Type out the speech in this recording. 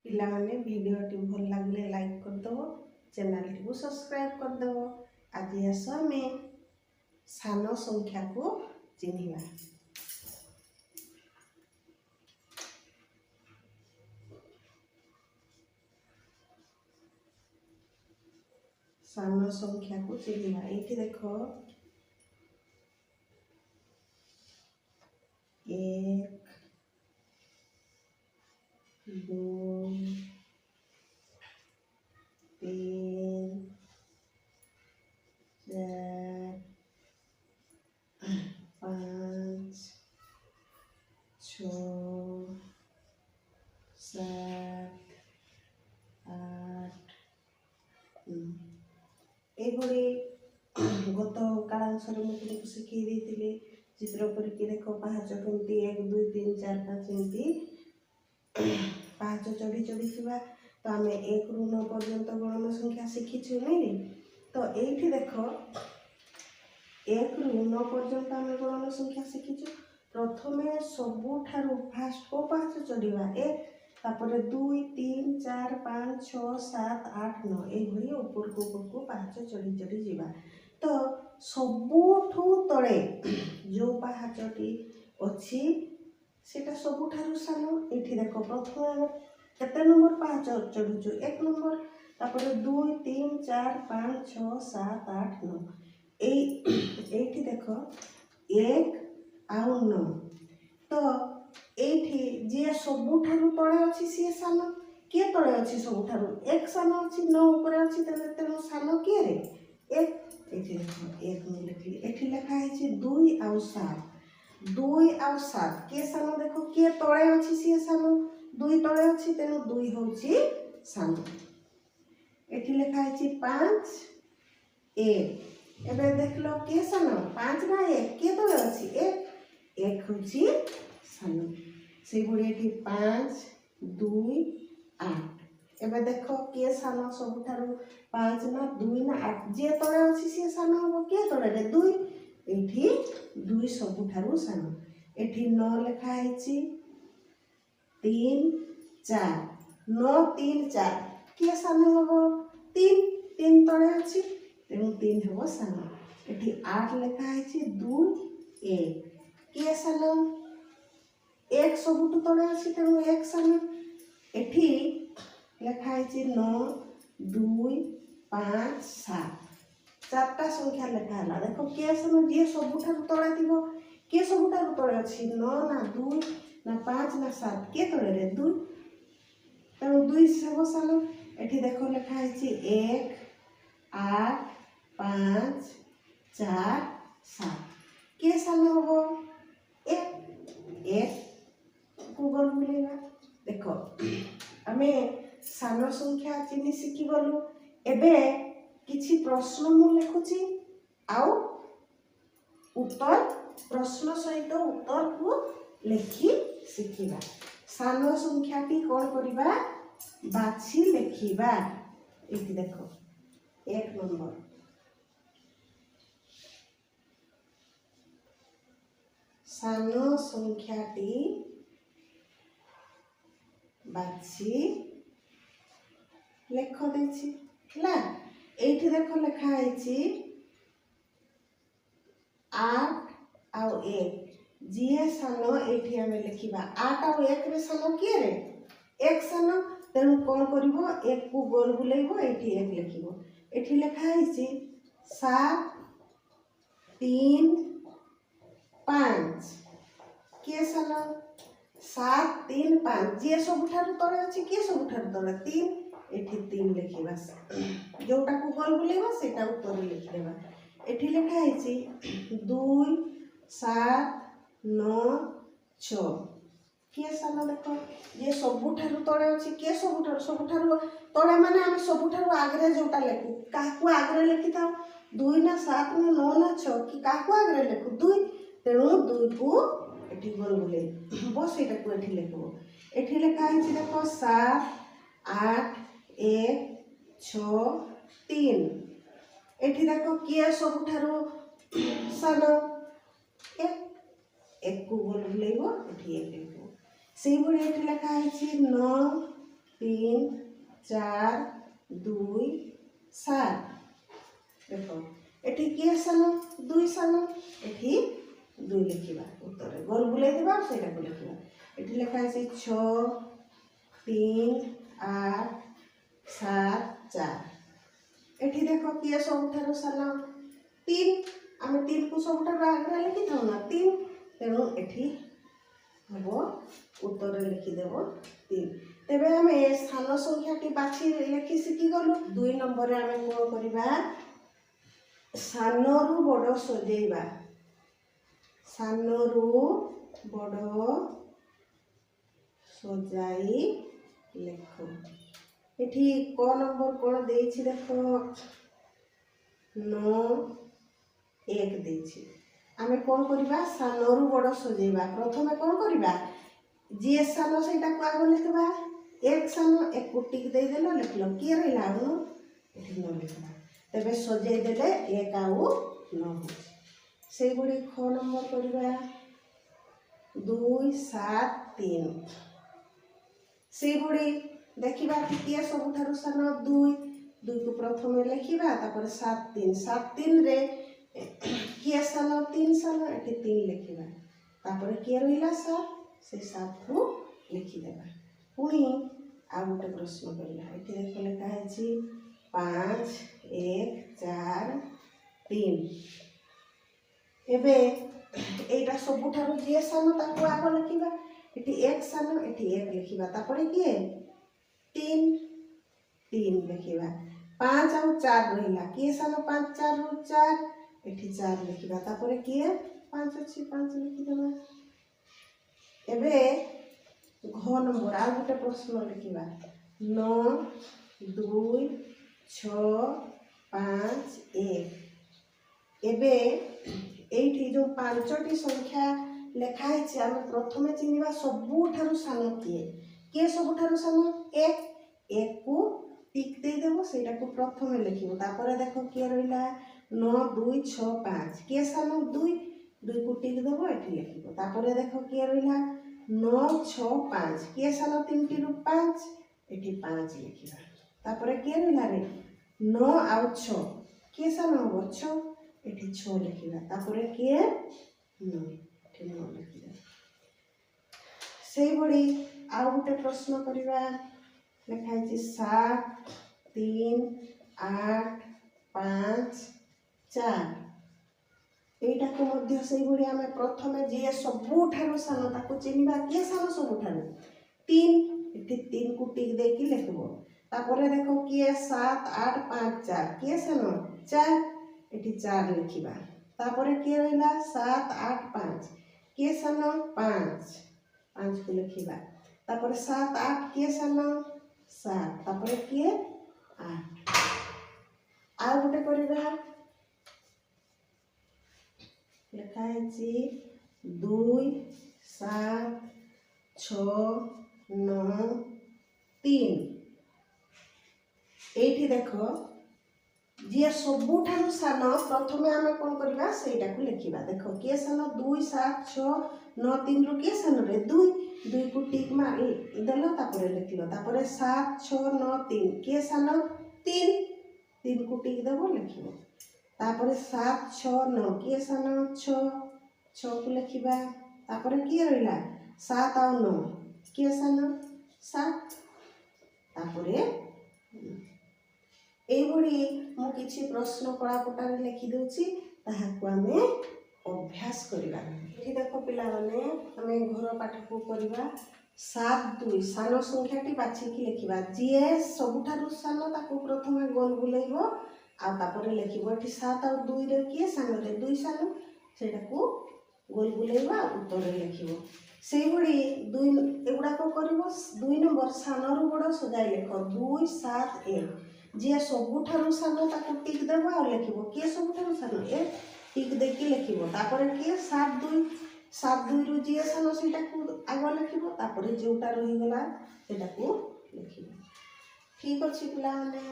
पिला माने वीडियोटी भल लगे लाइक करदेव चैनल को सब्सक्राइब करदेव। आज आस आम सान संख्या को चिन्हवा। सान संख्या को चिन्हवा। ये देख एक दो तीन चार पाँच छ सात आठ एभली गत कालांशर मुझे शिखी देती चित्र करके देख पाँच कमी एक दुई तीन चार पाँच एमती पाँच चढ़ी चढ़ी थी। तो आम एक रु 9 पर्यंत गणन संख्या शिखीचु नहीं। तो ये देख एक रु 9 पर्यंत आम गणन संख्या शिखीचु। प्रथमे सबुठारु फास्ट को पाँच चढ़ा एक तापर 2 3 4 5 6 7 8 9 ये ऊपर को पाँच चढ़ी चढ़ी जावा। तो सबुठू तले जो पाहाचटी अच्छी सेटा सबुठारु सान। ये देख प्रथम केते नंबर पाँच चढ़ुचु एक नंबर तापर 2 3 4 5 6 7 8 9 ये देख एक आउ 9। तो ये जी सबुठारु तले अच्छी सी सान किए तले अच्छी सबुठारु एक सान अच्छी 9 ऊपर अच्छी तेणु सान किए रे एक। ये देख एक लिखली ये लिखाई 2 आउ 7 2 आउ 7 किए सान देख किए तले अच्छी सी सान 2 तले अच्छी तेणु 2 हूँ सान। ये लिखाई 5 1 एबे देख लो किए सान 5 ना 1 किए तले अच्छी एक हूँ सान से भाई 5 2 8 एबे देख किए सान सबुठारु 5 ना 2 ना 8 जे तले अच्छी सी सान हम किए तले रे 2 ये 2 सबुठारु सान। ये 9 लिखाई 3 4 9 3 4 किए सान हम 3 3 तले अच्छी तेणु 3 हम सान। ये 8 लिखाई 2 1 किए सान एक सबुठ तले अच्छी तेणु एक सान। एठी लिखाई 9 2 5 7 चार्टा संख्या लिखाला देख किए सान जी सबुठारु तले थी किए सबुठारु तले अच्छी 9 ना 2 ना 5 ना 7 किए तले रे 2 तेणु 2 सब सान। एठी देख लिखाई 1 8 5 4 7 किए सान हम एक को गल बुलेगा। देख आम सान संख्या चिन्ह शिखी गलु। एबे किछि प्रश्न मु लिखुची आउ उत्तर प्रश्न सहित उत्तर को लिखि शिखिबा। सान संख्याटी कौन करिबा बाछि लिखिबा। एठी देख एक नंबर सान संख्याटी बाछि लेख देछि हला। एठी देख लिखाई 8 आउ 1 जी सान ये आम लिखा 8 आउ 1 रे सान किए रे एक सान तेणु कौन कर एक को गोल बुलेब ये एक लिख। ये लिखाई 7 3 5 किए सान 7 3 5 जी सबुठारु तले अच्छी किए सबुठारु तले 3 ये 3 लिखा जोटा को गोल बुलेब से उत्तर लिखिदेवा। ये लिखाई 2 7 9 6 किए सान देख ये सबुठारु तले अच्छी किए सबुठारु तले माने आम सबुठारु आगरे जोटा लिखु क्या आगरे लिखि था 2 ना 7 ना 9 ना 6 कि क्या आगरे लिखु 2 तेणु 2 को ये गोल बुले बस ये लिखब। ये लिखाई देख 7 8 1 6 3 ये देख किए सबुठारु सान एक को गोल बुलेब ये एक लिखब। से भाई ये लिखाई 9 3 4 2 7 देखो एठी किए सान 2 सान एठी 2 लिखिबा उत्तर गोल बुलाई देबा सेटा को लिखिबा एठी लिखा है 6 3 8 7 4 एठी देखो किए सबठारो सान 3 आमे 3 को सबठारो आगे लिखि थाउ ना 3 तेणु एठी हबो उत्तर लिखि देबो 3 तेबे आमे सान संख्याटी बाछि लिखि सिखि गलो 2 नंबर रे आमे कोन करिबा सानरू बड़ सजेइबा सानरू बड़ सजाई लेख एठी क नंबर कोन देछि देखो 9 1 देछि आमे कोन करिबा सानरू बड़ सजेइबा प्रथमे कोन करिबा जे सान सेटा को आगो लिखबा एक सान एक कुटिक दे देलो लिखलो के रहला नु एठी न लिखबा तेबे सजेई देले एक आउ न हो से गुडी ख नंबर करिबा 2 7 3 से गुडी देखिबा किया सबठारु सान 2 2 को प्रथमे लिखिबा तापर 7 3 रे किया सान 3 सान एठी 3 लिखिबा तापर के रहिला 7 से 7 को लिखि देबा पुनी आ गोटे प्रश्न करिला एठी देख लिखा है 5 1 4 3 एबे एटा सबठारु जे सान ताको आगो लिखिबा एठी 1 सान एठी 1 लिखिबा तापर के 3 3 लिखिबा 5 और 4 रहिला के सान 5 4 रु 4 एठी 4 लिखिबा तापर के 5 अछि 5 लिखि देबा एबे घ नंबर आ गोटे प्रश्न लिखिबा 9 2 6 5 1 एबे एठी जो पांचटी संख्या लेखा है आम प्रथमे चिन्हवा सबुठारु सान किए सबुठारु सान 1 1 को टिक दे देबो सेटा को प्रथमे लिखिबो तापर देखो के रहिला 9 2 6 5 के सान 2 2 को टिक देबो एठी लिखिबो तापर देखो के रहिला 9 6 5 के सान 3 टी रु 5 एठी 5 लिखिबा तापर के रहिला रे 9 और 6 के सान हो 6 एठी 6 लिखिबा तापर के 9 एठी 9 लिखिबा सेही बडी आ गोटे प्रश्न करिबा लेखा है 7 3 8 5 4 एटा को मध्य सेही बडी आमे प्रथमे जे सबुठारु सान ताको चिन्हबा के सान सबुठारु 3 एठी 3 को टिक दे कि लिखबो तापर देखो के 7 8 5 4 के सान 4 एठी 4 लिखिबा तापर के रहला 7 8 5 के सान 5 5 को लिखिबा तापर 7 8 के सान 7 तापर के 8 आ गोटे करिबा लेखा है 2 7 6 9 3 एठी देखो जे सबुठारु सान प्रथमे आमे कोन करिबा सेटा को लिखिबा देखो के सान 2 7 6 9 3 रु के सान रे 2 2 को टिक मारी देलो तापर लिखलो तापर 7 6 9 3 के सान 3 3 को टिक देबो लिखिबो तापर 7 6 9 के सान 6 6 को लिखिबा तापर के रहिला 7 और 9 के सान 7 तापर एबडी मु किछि प्रश्न कଳାपटारे लिखि देउछि ताहाको आमे अभ्यास करिबा एठी देखो पिला माने आमे घर पाठ को करिबा 7 2 सान संख्याटी बाछि कि लिखिबा जे सबुठारु सान ताको प्रथमे गोल बुलाइबो आ तापर लिखिबो एठी 7 और 2 रे के सान रे 2 सान सेटा को गोल बुलाइबा उत्तर लिखिबो सेही बडी 2 एगुडा को करिवो 2 नंबर सानरू बड़ सजाई लेख 2 7 1 जे सबुठारु सान ताको टिक देबो आ लिखिबो के सबुठारु सान ए टिक दे के लिखिबो तापर के 7 2 रु जे सान सेटा को आगो लिखिबो तापर जेउटा रहि गला सेटा को लिखिबो ठीक अछि पिला माने।